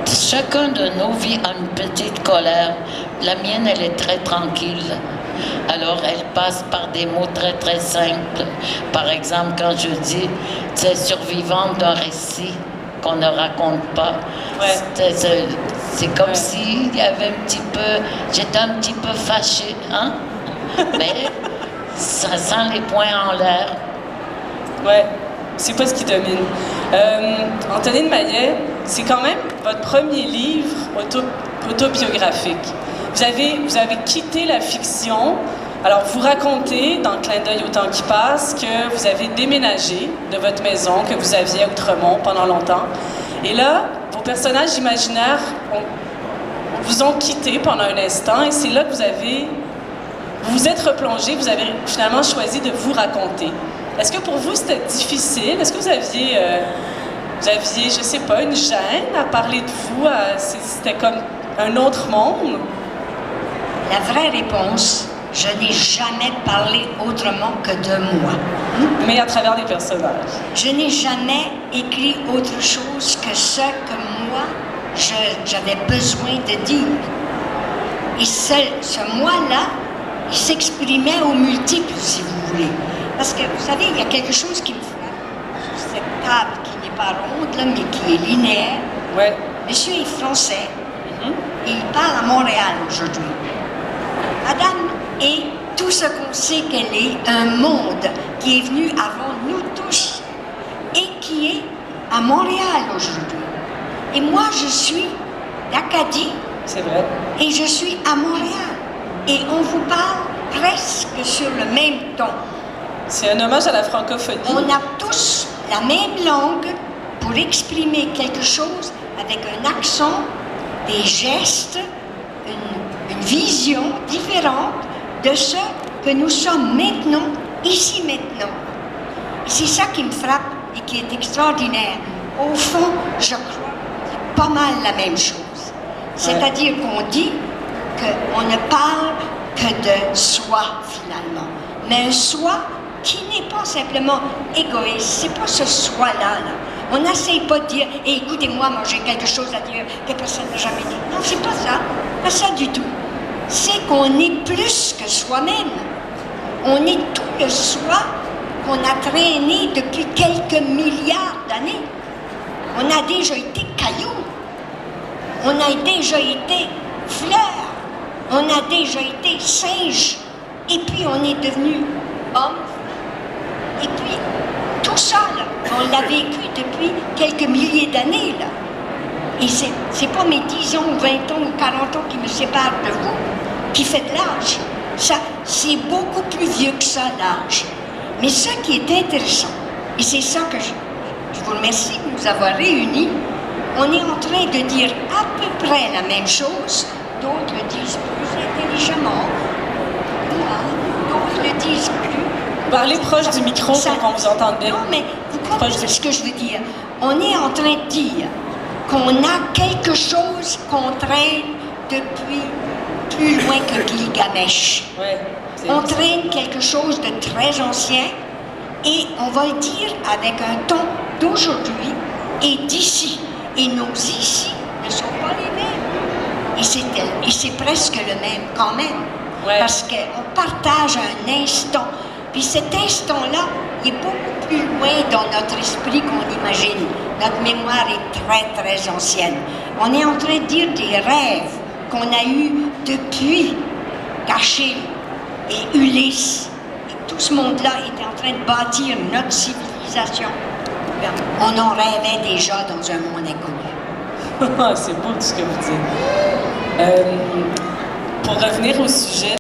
chacun de nous vit une petite colère. La mienne, elle est très tranquille. Alors, elle passe par des mots très, très simples. Par exemple, quand je dis « c'est survivant d'un récit qu'on ne raconte pas Ouais. », c'est comme s'il y avait un petit peu... J'étais un petit peu fâchée, hein? Mais ça sent les poings en l'air. Ouais, c'est pas ce qui domine. Antonine Maillet, c'est quand même votre premier livre autobiographique. Vous avez quitté la fiction. Alors, vous racontez, dans Clin d'œil au temps qui passe, que vous avez déménagé de votre maison que vous aviez à Outremont pendant longtemps. Et là, vos personnages imaginaires vous ont quitté pendant un instant et c'est là que vous vous êtes replongé, vous avez finalement choisi de vous raconter. Est-ce que pour vous, c'était difficile? Est-ce que vous aviez, je sais pas, une gêne à parler de vous? C'était comme un autre monde? La vraie réponse, je n'ai jamais parlé autrement que de moi. Mais à travers des personnages. Je n'ai jamais écrit autre chose que ce que moi, j'avais besoin de dire. Et ce moi-là, il s'exprimait aux multiples, si vous voulez. Parce que, vous savez, il y a quelque chose qui me frappe sur cette table qui n'est pas ronde, là, mais qui est linéaire. Ouais. Monsieur est français et il parle à Montréal aujourd'hui. Madame est tout ce qu'on sait qu'elle est, un monde qui est venu avant nous tous et qui est à Montréal aujourd'hui. Et moi, je suis d'Acadie. C'est vrai. Et je suis à Montréal. Et on vous parle presque sur le même ton. C'est un hommage à la francophonie. On a tous la même langue pour exprimer quelque chose avec un accent, des gestes, une vision différente de ce que nous sommes maintenant, ici maintenant. Et c'est ça qui me frappe et qui est extraordinaire. Au fond, je crois pas mal la même chose. C'est-à-dire qu'on dit qu'on ne parle que de soi, finalement. Mais un soi qui n'est pas simplement égoïste. C'est pas ce soi-là, là. On n'essaye pas de dire « écoutez-moi, moi j'ai quelque chose à dire que personne n'a jamais dit ». Non, c'est pas ça. Pas ça du tout. C'est qu'on est plus que soi-même. On est tout le soi qu'on a traîné depuis quelques milliards d'années. On a déjà été cailloux. On a déjà été fleurs. On a déjà été singe. Et puis on est devenu homme. Et puis tout ça, là, on l'a vécu depuis quelques milliers d'années, là. Et c'est pas mes 10 ans, ou 20 ans, ou 40 ans qui me séparent de vous, qui fait de l'âge. Ça, c'est beaucoup plus vieux que ça, l'âge. Mais ce qui est intéressant, et c'est ça que je vous remercie de nous avoir réunis, on est en train de dire à peu près la même chose, d'autres le disent plus intelligemment, d'autres le disent plus. Parlez proche du micro pour qu'on vous entende bien. Non, mais vous comprenez ce que je veux dire. On est en train de dire qu'on a quelque chose qu'on traîne depuis plus loin que Gilgamesh. Ouais, on traîne quelque chose de très ancien et on va le dire avec un ton d'aujourd'hui et d'ici. Et nos ici ne sont pas les mêmes. Et c'est presque le même quand même. Ouais. Parce qu'on partage un instant. Puis cet instant-là, il est beaucoup plus loin dans notre esprit qu'on imagine. Notre mémoire est très, très ancienne. On est en train de dire des rêves qu'on a eus depuis Achille et Ulysse. Et tout ce monde-là était en train de bâtir notre civilisation. On en rêvait déjà dans un monde inconnu. C'est beau tout ce que vous dites. Pour revenir au sujet